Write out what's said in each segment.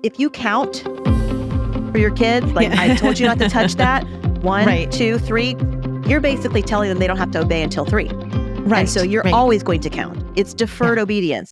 if you count for your kids, like I told you not to touch that, 1, 2, 3, you're basically telling them they don't have to obey until 3. Right. And so you're always going to count. It's deferred obedience.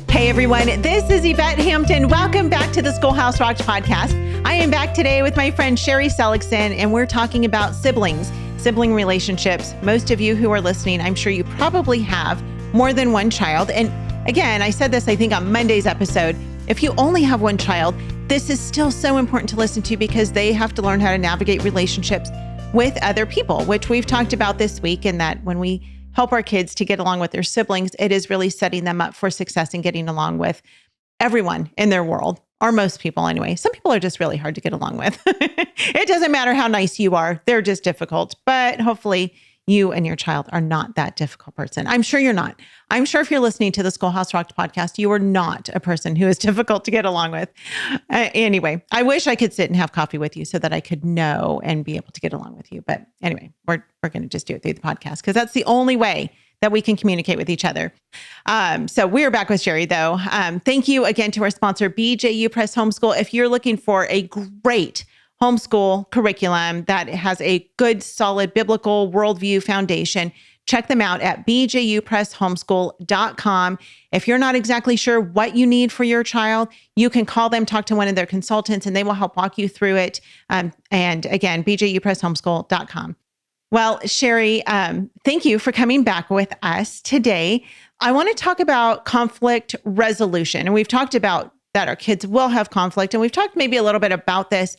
Hey everyone, this is Yvette Hampton. Welcome back to the Schoolhouse Rocks podcast. I am back today with my friend Sherri Seligson, and we're talking about siblings, sibling relationships. Most of you who are listening, I'm sure you probably have more than one child. And again, I said this, I think on Monday's episode, if you only have one child, this is still so important to listen to because they have to learn how to navigate relationships with other people, which we've talked about this week, and that when we help our kids to get along with their siblings, it is really setting them up for success and getting along with everyone in their world, or most people anyway. Some people are just really hard to get along with. It doesn't matter how nice you are. They're just difficult. But hopefully you and your child are not that difficult person. I'm sure you're not. I'm sure if you're listening to the Schoolhouse Rocked podcast, you are not a person who is difficult to get along with. Anyway, I wish I could sit and have coffee with you so that I could know and be able to get along with you. But anyway, we're going to just do it through the podcast because that's the only way that we can communicate with each other. So we're back with Sherri though. Thank you again to our sponsor, BJU Press Homeschool. If you're looking for a great homeschool curriculum that has a good, solid biblical worldview foundation, check them out at bjupresshomeschool.com. If you're not exactly sure what you need for your child, you can call them, talk to one of their consultants, and they will help walk you through it. And again, bjupresshomeschool.com. Well, Sherri, thank you for coming back with us today. I want to talk about conflict resolution. And we've talked about that our kids will have conflict, and we've talked maybe a little bit about this,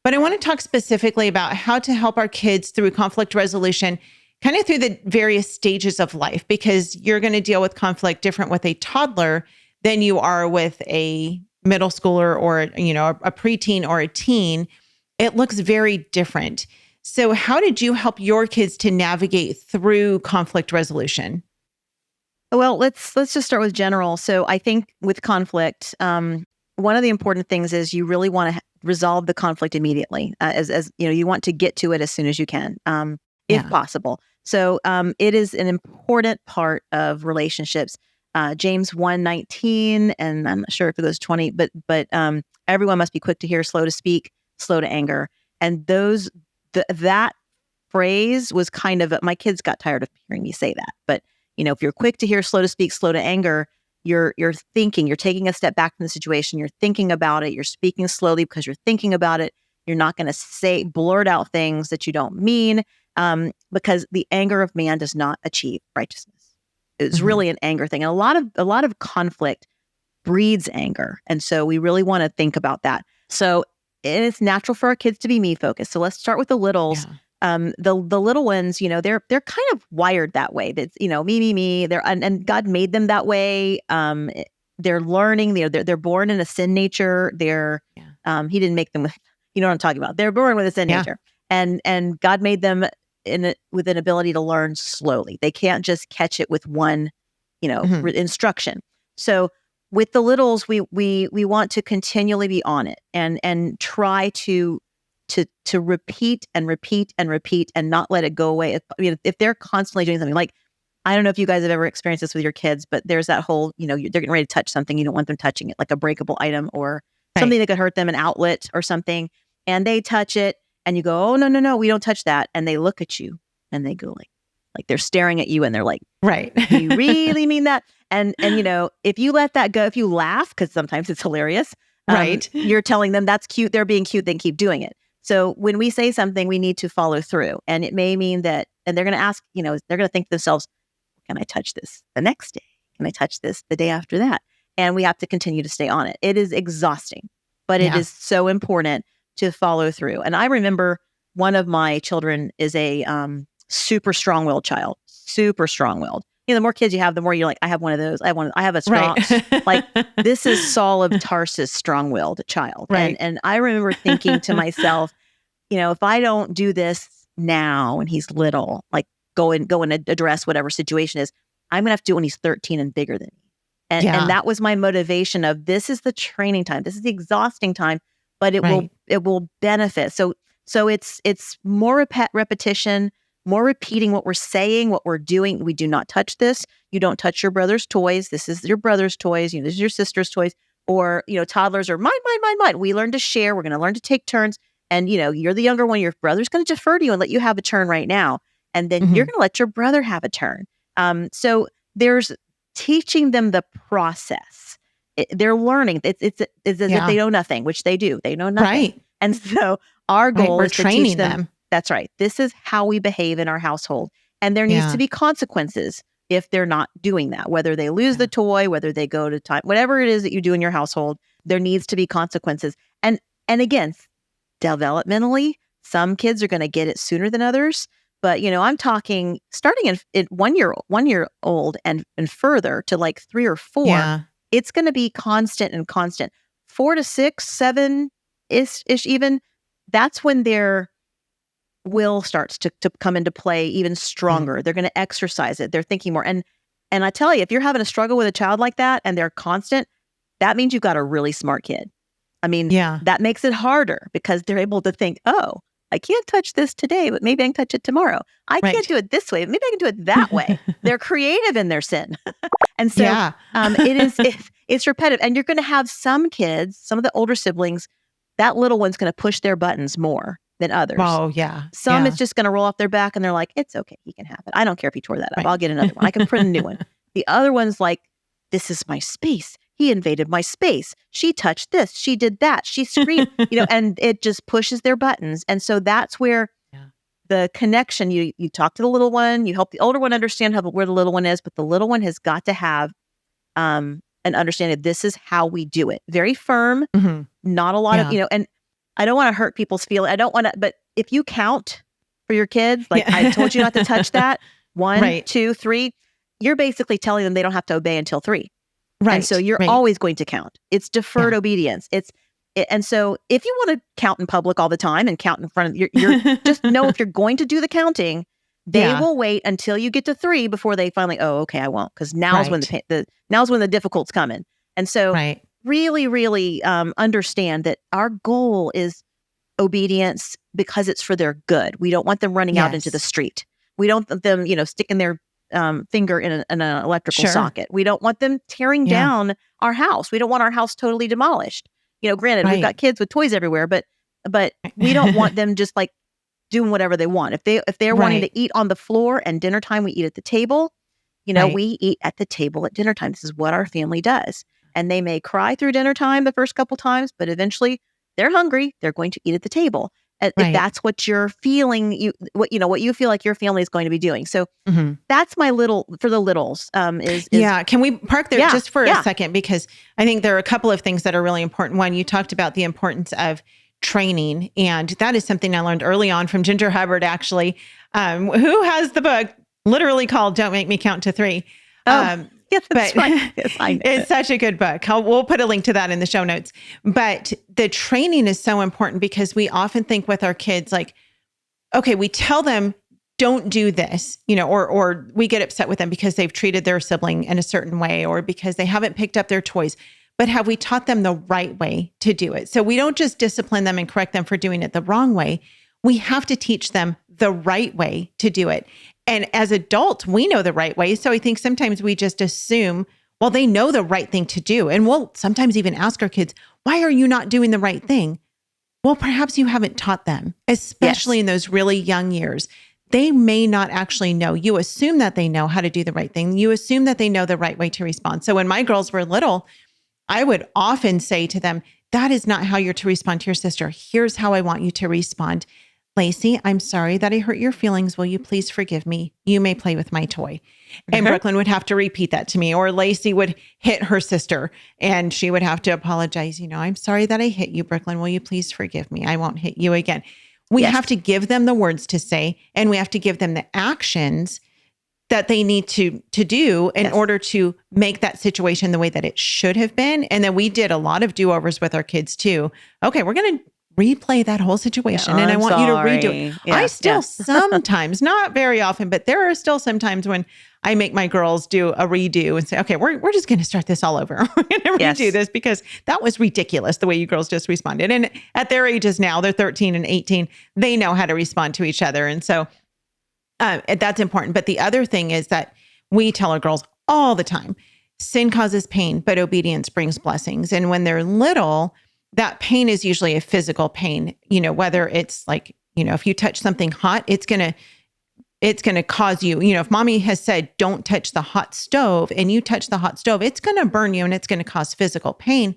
but I want to talk specifically about how to help our kids through conflict resolution, kind of through the various stages of life, because you're going to deal with conflict different with a toddler than you are with a middle schooler or, a preteen or a teen. It looks very different. So how did you help your kids to navigate through conflict resolution? Well, let's just start with general. So I think with conflict, one of the important things is you really want to resolve the conflict immediately. As you want to get to it as soon as you can, if possible. So it is an important part of relationships. James 1:19, and I'm not sure if it goes 20, but everyone must be quick to hear, slow to speak, slow to anger. And that phrase was kind of, my kids got tired of hearing me say that. But if you're quick to hear, slow to speak, slow to anger, you're thinking, you're taking a step back from the situation, you're thinking about it, you're speaking slowly because you're thinking about it. You're not going to blurt out things that you don't mean, because the anger of man does not achieve righteousness. It's really an anger thing. And a lot of conflict breeds anger. And so we really want to think about that. So it's natural for our kids to be me focused. So let's start with the littles. Yeah. The little ones, they're kind of wired that way. That's me. They're and God made them that way. They're learning. They're born in a sin nature. He didn't make them. You know what I'm talking about. They're born with a sin nature, and God made them with an ability to learn slowly. They can't just catch it with one, instruction. So with the littles, we want to continually be on it and try to repeat and repeat and repeat and not let it go away. If they're constantly doing something, like, I don't know if you guys have ever experienced this with your kids, but there's that whole, they're getting ready to touch something. You don't want them touching it, like a breakable item or something that could hurt them, an outlet or something. And they touch it and you go, oh, no, we don't touch that. And they look at you and they go like they're staring at you and they're like, right. Do you really mean that? And if you let that go, if you laugh, because sometimes it's hilarious, right? You're telling them that's cute. They're being cute. Then keep doing it. So when we say something, we need to follow through. And it may mean that, and they're going to ask, they're going to think to themselves, can I touch this the next day? Can I touch this the day after that? And we have to continue to stay on it. It is exhausting, but it is so important to follow through. And I remember one of my children is a super strong-willed child, super strong-willed. The more kids you have, the more you're like, I have one of those. I have a strong, like, this is Saul of Tarsus, strong-willed child. Right. And I remember thinking to myself, if I don't do this now when he's little, like go and address whatever situation is, I'm going to have to do it when he's 13 and bigger than me. And that was my motivation of, this is the training time. This is the exhausting time, but it will benefit. So it's more repetition, more repeating what we're saying, what we're doing. We do not touch this. You don't touch your brother's toys. This is your brother's toys. This is your sister's toys. or, toddlers are mine, mine, mine, mine. We learn to share. We're going to learn to take turns. And, you're the younger one. Your brother's going to defer to you and let you have a turn right now. And then you're going to let your brother have a turn. So there's teaching them the process. They're learning. It's as if they know nothing, which they do. They know nothing. Right. And so our goal is to teach them. That's right. This is how we behave in our household. And there needs to be consequences if they're not doing that, whether they lose the toy, whether they go to time, whatever it is that you do in your household, there needs to be consequences. And again, developmentally, some kids are going to get it sooner than others. But, I'm talking starting in 1 year old and further to like 3 or 4, it's going to be constant and constant. 4 to 6, 7-ish even, that's when their will starts to come into play even stronger. They're going to exercise it. They're thinking more. And I tell you, if you're having a struggle with a child like that and they're constant, that means you've got a really smart kid. I mean, that makes it harder because they're able to think, oh, I can't touch this today, but maybe I can touch it tomorrow. I can't do it this way, but maybe I can do it that way. They're creative in their sin. And so it's repetitive. And you're going to have some kids, some of the older siblings, that little one's going to push their buttons more than others. Oh, yeah. Some it's just going to roll off their back and they're like, it's okay. He can have it. I don't care if he tore that up. I'll get another one. I can print a new one. The other one's like, this is my space. He invaded my space. She touched this. She did that. She screamed, and it just pushes their buttons. And so that's where the connection, you talk to the little one, you help the older one understand where the little one is, but the little one has got to have an understanding. This is how we do it. Very firm, not a lot of, and I don't want to hurt people's feelings. I don't want to, but if you count for your kids, like I told you not to touch that, 1, 2, 3, you're basically telling them they don't have to obey until 3. Right. And so you're always going to count. It's deferred obedience. And so if you want to count in public all the time and count in front of you're just know if you're going to do the counting, they will wait until you get to 3 before they finally, oh, okay, I won't, because now's when the difficult's coming. And so really, really understand that our goal is obedience because it's for their good. We don't want them running out into the street. We don't want them, sticking their finger in an electrical socket. We don't want them tearing down our house. We don't want our house totally demolished. Granted, we've got kids with toys everywhere, but we don't want them just like doing whatever they want. If they're wanting to eat on the floor and dinner time, we eat at the table. We eat at the table at dinner time. This is what our family does. And they may cry through dinner time the first couple times, but eventually they're hungry. They're going to eat at the table. If that's what you're feeling, what you feel like your family is going to be doing. So that's my for the littles. Can we park there just for a second? Because I think there are a couple of things that are really important. One, you talked about the importance of training. And that is something I learned early on from Ginger Hubbard, actually, who has the book literally called Don't Make Me Count to 3. Yes, that's right. Yes, I know. It's such a good book. We'll put a link to that in the show notes. But the training is so important because we often think with our kids, like, okay, we tell them, don't do this, or we get upset with them because they've treated their sibling in a certain way or because they haven't picked up their toys. But have we taught them the right way to do it? So we don't just discipline them and correct them for doing it the wrong way. We have to teach them the right way to do it. And as adults, we know the right way. So I think sometimes we just assume, well, they know the right thing to do. And we'll sometimes even ask our kids, why are you not doing the right thing? Well, perhaps you haven't taught them, especially in those really young years. They may not actually know. You assume that they know how to do the right thing. You assume that they know the right way to respond. So when my girls were little, I would often say to them, that is not how you're to respond to your sister. Here's how I want you to respond. Lacey, I'm sorry that I hurt your feelings. Will you please forgive me? You may play with my toy. And Brooklyn would have to repeat that to me, or Lacey would hit her sister and she would have to apologize. I'm sorry that I hit you, Brooklyn. Will you please forgive me? I won't hit you again. We have to give them the words to say, and we have to give them the actions that they need to do in order to make that situation the way that it should have been. And then we did a lot of do-overs with our kids too. Okay, we're going to replay that whole situation. And I want you to redo it. I still sometimes, not very often, but there are still some times when I make my girls do a redo and say, okay, we're just going to start this all over. We're going to redo this because that was ridiculous the way you girls just responded. And at their ages now, they're 13 and 18, they know how to respond to each other. And so that's important. But the other thing is that we tell our girls all the time, sin causes pain, but obedience brings blessings. And when they're little, that pain is usually a physical pain, whether it's like, if you touch something hot, it's going to cause you, if mommy has said, don't touch the hot stove and you touch the hot stove, it's going to burn you and it's going to cause physical pain.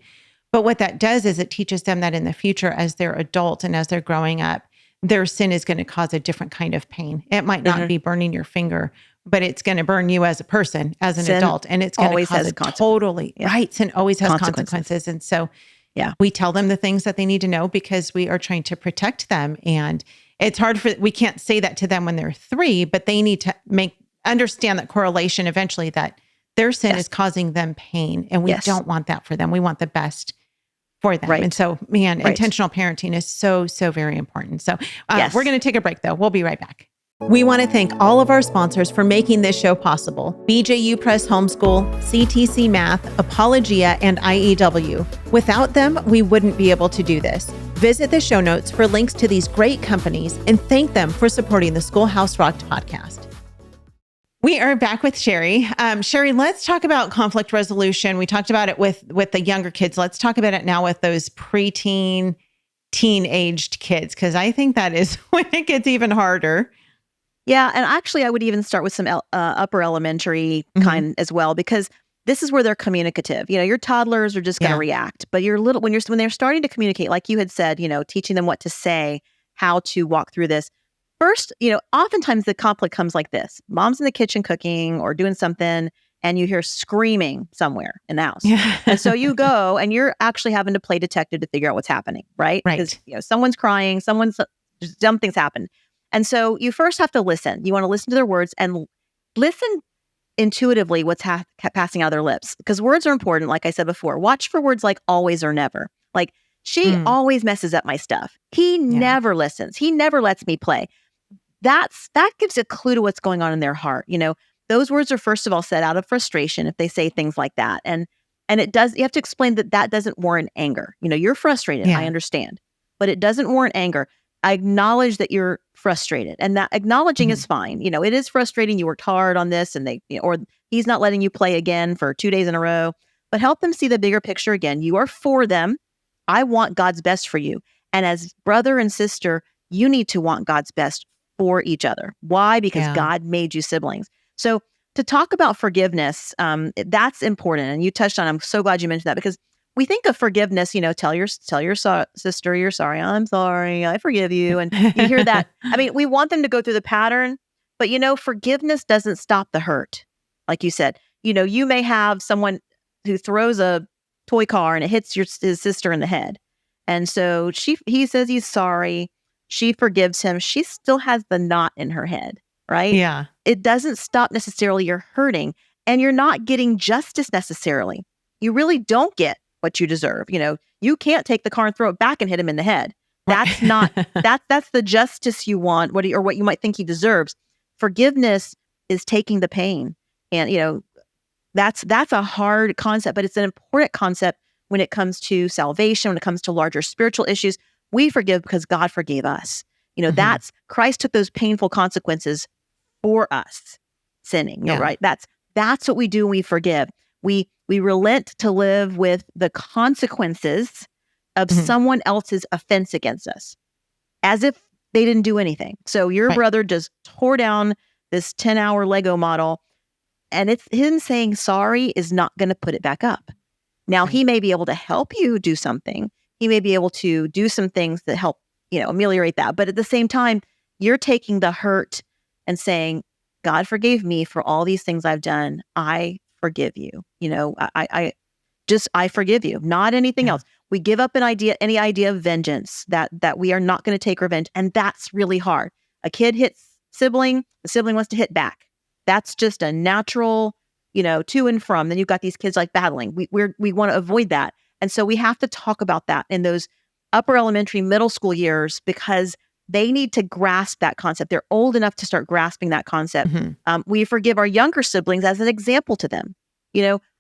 But what that does is it teaches them that in the future, as they're adult and as they're growing up, their sin is going to cause a different kind of pain. It might not be burning your finger, but it's going to burn you as a person, as an adult. And it's going to cause right. Sin always has consequences. And so we tell them the things that they need to know because we are trying to protect them. And it's hard we can't say that to them when they're 3, but they need to understand that correlation eventually that their sin is causing them pain. And we don't want that for them. We want the best for them. Right. And so, intentional parenting is so, so very important. So we're going to take a break though. We'll be right back. We want to thank all of our sponsors for making this show possible. BJU Press Homeschool, CTC Math, Apologia, and IEW. Without them, we wouldn't be able to do this. Visit the show notes for links to these great companies and thank them for supporting the Schoolhouse Rocked podcast. We are back with Sherri. Sherri, let's talk about conflict resolution. We talked about it with the younger kids. Let's talk about it now with those preteen, teen-aged kids, because I think that is when it gets even harder. Yeah, and actually, I would even start with some upper elementary kind as well, because this is where they're communicative. Your toddlers are just going to react, but when they're starting to communicate, like you had said, teaching them what to say, how to walk through this. First, oftentimes the conflict comes like this: mom's in the kitchen cooking or doing something, and you hear screaming somewhere in the house, and so you go and you're actually having to play detective to figure out what's happening, right? Because someone's crying, just dumb things happen. And so you first have to listen. You want to listen to their words and listen intuitively what's passing out of their lips, because words are important. Like I said before, watch for words like always or never. Like, she always messes up my stuff. He never listens. He never lets me play. That gives a clue to what's going on in their heart. Those words are first of all said out of frustration if they say things like that. And you have to explain that doesn't warrant anger. You're frustrated. I understand, but it doesn't warrant anger. I acknowledge that you're frustrated, and that acknowledging is fine. It is frustrating. You worked hard on this, and or he's not letting you play again for 2 days in a row, but help them see the bigger picture again. You are for them. I want God's best for you. And as brother and sister, you need to want God's best for each other. Why? Because God made you siblings. So to talk about forgiveness, that's important. And you touched on, I'm so glad you mentioned that, because we think of forgiveness, tell your sister you're sorry. I'm sorry. I forgive you. And you hear that. I mean, we want them to go through the pattern, but forgiveness doesn't stop the hurt. Like you said, you may have someone who throws a toy car and it hits his sister in the head. And so he says he's sorry. She forgives him. She still has the knot in her head, right? Yeah. It doesn't stop necessarily your hurting, and you're not getting justice necessarily. You really don't get what you deserve. You can't take the car and throw it back and hit him in the head. That's not, that's the justice you want, or what you might think he deserves. Forgiveness is taking the pain. And, that's a hard concept, but it's an important concept when it comes to salvation, when it comes to larger spiritual issues. We forgive because God forgave us. That's Christ took those painful consequences for us sinning, right? That's what we do when we forgive. We relent to live with the consequences of someone else's offense against us, as if they didn't do anything. So your brother just tore down this 10-hour Lego model, and it's him saying sorry is not going to put it back up. Now, he may be able to help you do something. He may be able to do some things that help, ameliorate that. But at the same time, you're taking the hurt and saying, God forgave me for all these things I've done. I forgive you. I forgive you, not anything else. We give up any idea of vengeance, that we are not going to take revenge. And that's really hard. A kid hits sibling, the sibling wants to hit back. That's just a natural, to and from. Then you've got these kids like battling. We want to avoid that. And so we have to talk about that in those upper elementary, middle school years, because they need to grasp that concept. They're old enough to start grasping that concept. We forgive our younger siblings as an example to them.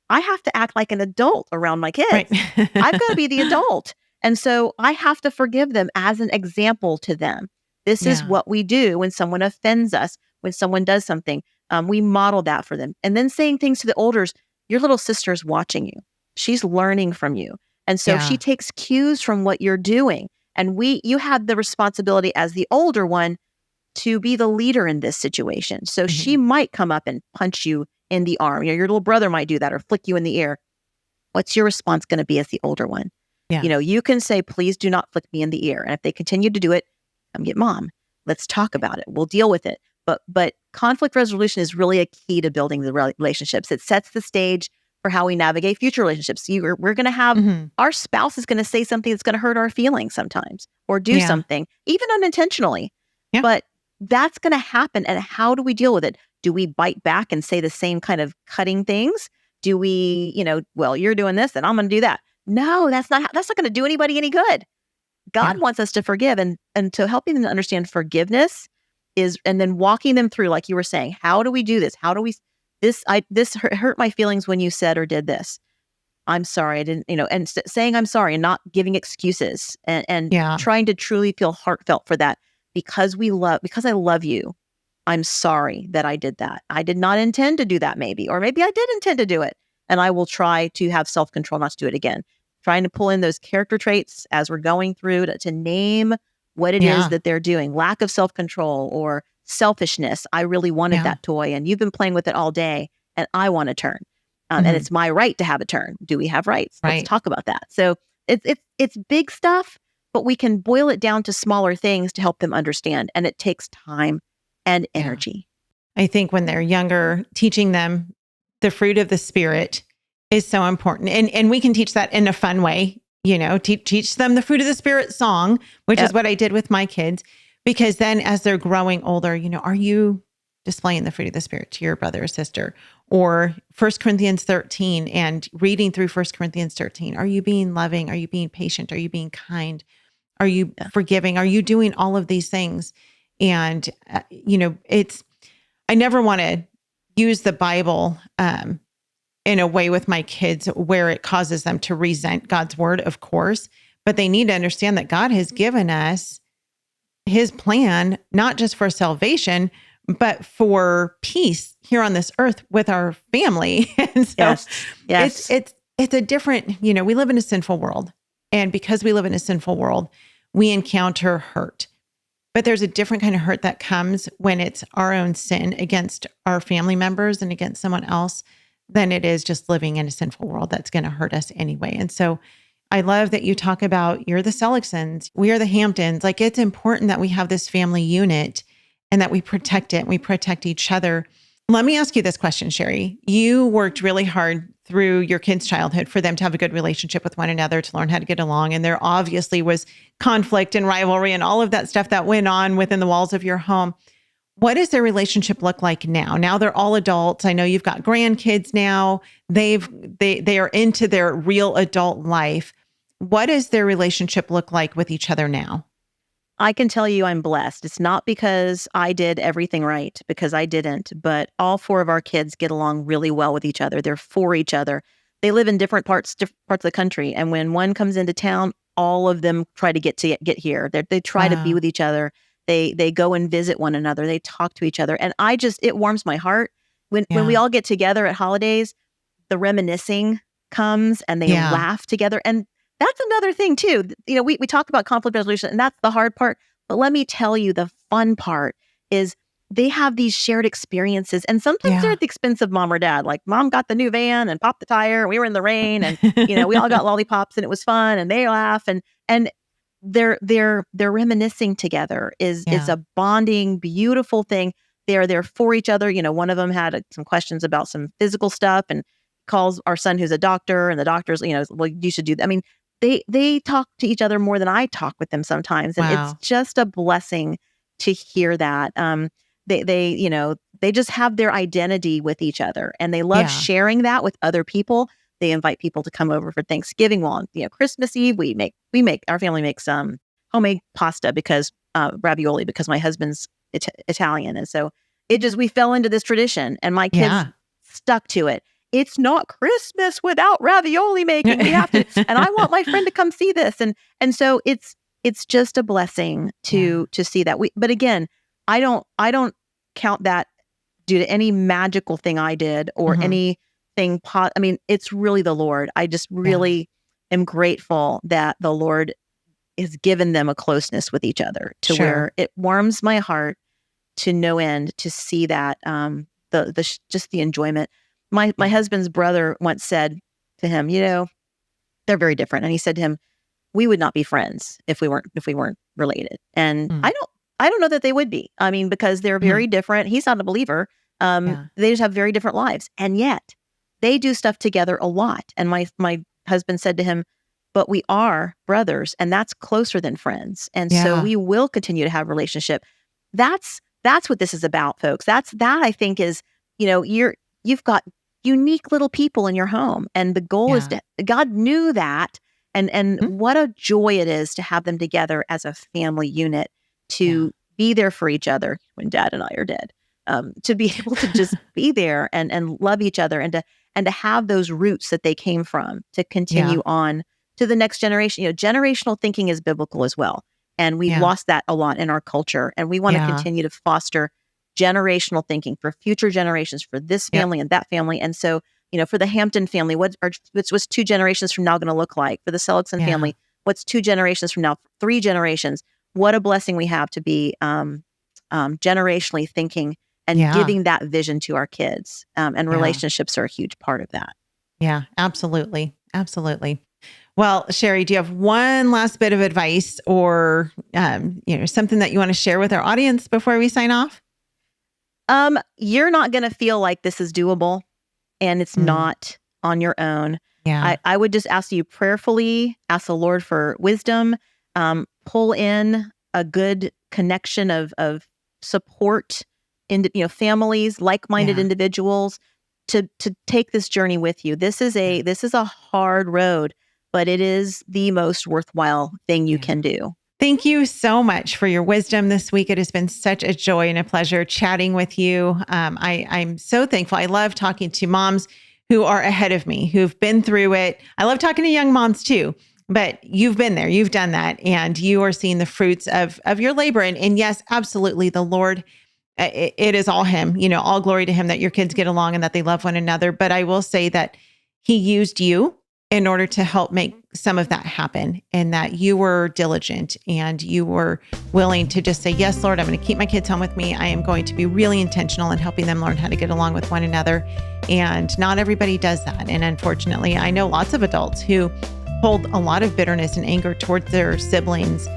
I have to act like an adult around my kids. Right. I've got to be the adult. And so I have to forgive them as an example to them. This is what we do when someone offends us, when someone does something. We model that for them. And then saying things to the elders, your little sister's watching you. She's learning from you. And so she takes cues from what you're doing. And you have the responsibility as the older one to be the leader in this situation. So she might come up and punch you in the arm. Your little brother might do that or flick you in the ear. What's your response going to be as the older one? Yeah. You can say, please do not flick me in the ear. And if they continue to do it, come get mom. Let's talk about it. We'll deal with it. But conflict resolution is really a key to building the relationships. It sets the stage for how we navigate future relationships. We're going to have our spouse is going to say something that's going to hurt our feelings sometimes, or do something, even unintentionally. Yeah. But that's going to happen. And how do we deal with it? Do we bite back and say the same kind of cutting things? Do we, well, you're doing this and I'm going to do that? No, that's not going to do anybody any good. God wants us to forgive, and to helping them to understand forgiveness and then walking them through, like you were saying, how do we do this? How do we, this hurt my feelings when you said or did this. I'm sorry. I didn't, and saying I'm sorry and not giving excuses and trying to truly feel heartfelt for that because I love you. I'm sorry that I did that. I did not intend to do that or maybe I did intend to do it. And I will try to have self-control not to do it again. Trying to pull in those character traits as we're going through to name what it is that they're doing. Lack of self-control or selfishness. I really wanted that toy and you've been playing with it all day and I want a turn. And it's my right to have a turn. Do we have rights? Right. Let's talk about that. So it's big stuff, but we can boil it down to smaller things to help them understand. And it takes time and energy. I think when they're younger, teaching them the fruit of the Spirit is so important. And we can teach that in a fun way, teach them the fruit of the Spirit song, which is what I did with my kids, because then as they're growing older, are you displaying the fruit of the Spirit to your brother or sister? Or 1 Corinthians 13 and reading through 1 Corinthians 13. Are you being loving? Are you being patient? Are you being kind? Are you forgiving? Are you doing all of these things? And, I never want to use the Bible in a way with my kids where it causes them to resent God's word, of course, but they need to understand that God has given us his plan, not just for salvation, but for peace here on this earth with our family. And so it's a different, we live in a sinful world. And because we live in a sinful world, we encounter hurt. But there's a different kind of hurt that comes when it's our own sin against our family members and against someone else than it is just living in a sinful world that's going to hurt us anyway. And so I love that you talk about you're the Seligsons, we are the Hamptons. Like, it's important that we have this family unit and that we protect it and we protect each other. Let me ask you this question, Sherri. You worked really hard through your kids' childhood for them to have a good relationship with one another, to learn how to get along. And there obviously was conflict and rivalry and all of that stuff that went on within the walls of your home. What does their relationship look like now? Now they're all adults. I know you've got grandkids now. They are into their real adult life. What does their relationship look like with each other now? I can tell you I'm blessed. It's not because I did everything right, because I didn't, but all four of our kids get along really well with each other. They're for each other. They live in different parts of the country. And when one comes into town, all of them try to get here. They try to be with each other. They go and visit one another. They talk to each other. And it warms my heart when we all get together at holidays, the reminiscing comes and they laugh together. And that's another thing too. We talk about conflict resolution and that's the hard part. But let me tell you, the fun part is they have these shared experiences. And sometimes they're at the expense of mom or dad. Like, mom got the new van and popped the tire. And we were in the rain and, we all got lollipops and it was fun and they laugh and they're reminiscing together is a bonding, beautiful thing. They're there for each other. One of them had some questions about some physical stuff and calls our son who's a doctor, and the doctor's, well, you should do that. I mean, they talk to each other more than I talk with them sometimes. And it's just a blessing to hear that. They just have their identity with each other and they love sharing that with other people. They invite people to come over for Thanksgiving. Well, on Christmas Eve, our family makes homemade pasta because ravioli, because my husband's Italian. And so we fell into this tradition and my kids stuck to it. It's not Christmas without ravioli making. We have to, and I want my friend to come see this. And so it's just a blessing to see that. But again, I don't count that due to any magical thing I did or any anything. I mean, it's really the Lord. I just really am grateful that the Lord has given them a closeness with each other to where it warms my heart to no end to see that just the enjoyment. My husband's brother once said to him, they're very different, and he said to him, "We would not be friends if we weren't related." And I don't know that they would be. I mean, because they're very different. He's not a believer. They just have very different lives, and yet they do stuff together a lot. And my husband said to him, "But we are brothers, and that's closer than friends. And so we will continue to have a relationship." That's what this is about, folks. That I think is, you've got unique little people in your home, and the goal is God knew that, and what a joy it is to have them together as a family unit, to be there for each other when Dad and I are dead, to be able to just be there and love each other, and to have those roots that they came from to continue on to the next generation. Generational thinking is biblical as well. And we've lost that a lot in our culture. And we want to continue to foster generational thinking for future generations, for this family and that family. And so, for the Hampton family, what's 2 generations from now going to look like? For the Seligson family, what's 2 generations from now? 3 generations. What a blessing we have to be generationally thinking and giving that vision to our kids. And relationships are a huge part of that. Yeah, absolutely. Absolutely. Well, Sherri, do you have one last bit of advice or, something that you want to share with our audience before we sign off? You're not going to feel like this is doable, and it's not on your own. Yeah. I would just ask you prayerfully, ask the Lord for wisdom, pull in a good connection of support in, families, like-minded individuals to take this journey with you. This is a hard road, but it is the most worthwhile thing you can do. Thank you so much for your wisdom this week. It has been such a joy and a pleasure chatting with you. I'm so thankful. I love talking to moms who are ahead of me, who've been through it. I love talking to young moms too, but you've been there, you've done that, and you are seeing the fruits of your labor. And yes, absolutely, the Lord, it is all Him, all glory to Him that your kids get along and that they love one another. But I will say that He used you in order to help make some of that happen, and that you were diligent and you were willing to just say, "Yes, Lord, I'm going to keep my kids home with me. I am going to be really intentional in helping them learn how to get along with one another." And not everybody does that. And unfortunately, I know lots of adults who hold a lot of bitterness and anger towards their siblings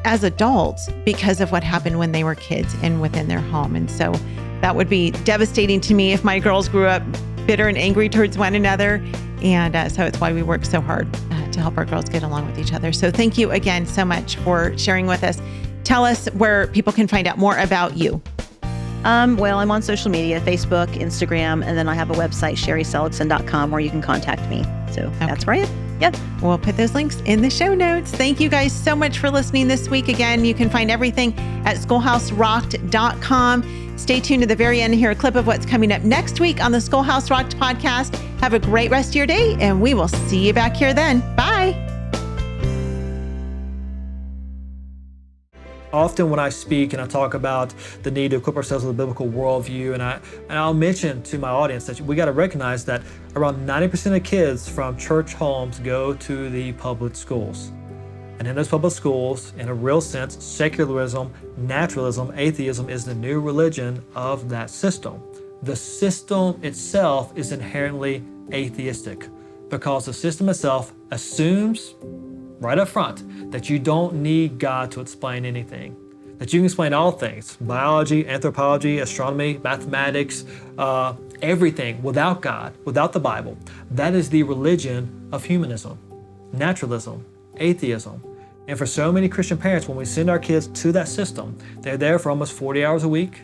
as adults because of what happened when they were kids and within their home. And so that would be devastating to me if my girls grew up bitter and angry towards one another. And so it's why we work so hard to help our girls get along with each other. So thank you again so much for sharing with us. Tell us where people can find out more about you. Well, I'm on social media, Facebook, Instagram, and then I have a website, sherriseligson.com, where you can contact me. So that's where I am. Yep. We'll put those links in the show notes. Thank you guys so much for listening this week. Again, you can find everything at schoolhouserocked.com. Stay tuned to the very end to hear a clip of what's coming up next week on the Schoolhouse Rocked podcast. Have a great rest of your day, and we will see you back here then. Bye. Often when I speak and I talk about the need to equip ourselves with a biblical worldview, and I'll mention to my audience that we got to recognize that around 90% of kids from church homes go to the public schools. And in those public schools, in a real sense, secularism, naturalism, atheism is the new religion of that system. The system itself is inherently atheistic because the system itself assumes right up front that you don't need God to explain anything, that you can explain all things, biology, anthropology, astronomy, mathematics, everything without God, without the Bible. That is the religion of humanism, naturalism, atheism. And for so many Christian parents, when we send our kids to that system, they're there for almost 40 hours a week,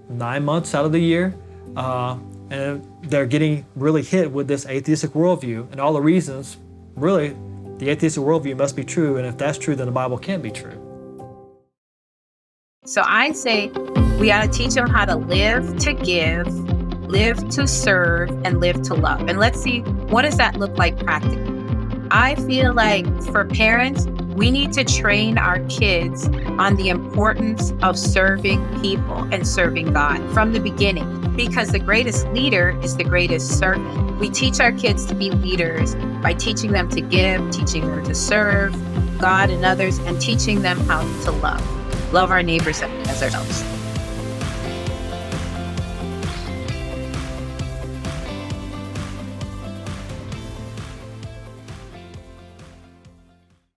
9 months out of the year, and they're getting really hit with this atheistic worldview and all the reasons, really, the atheistic worldview must be true, and if that's true, then the Bible can't be true. So I say we got to teach them how to live to give, live to serve, and live to love. And let's see, what does that look like practically? I feel like for parents, We need to train our kids on the importance of serving people and serving God from the beginning, because the greatest leader is the greatest servant. We teach our kids to be leaders by teaching them to give, teaching them to serve God and others, and teaching them how to love our neighbors as ourselves.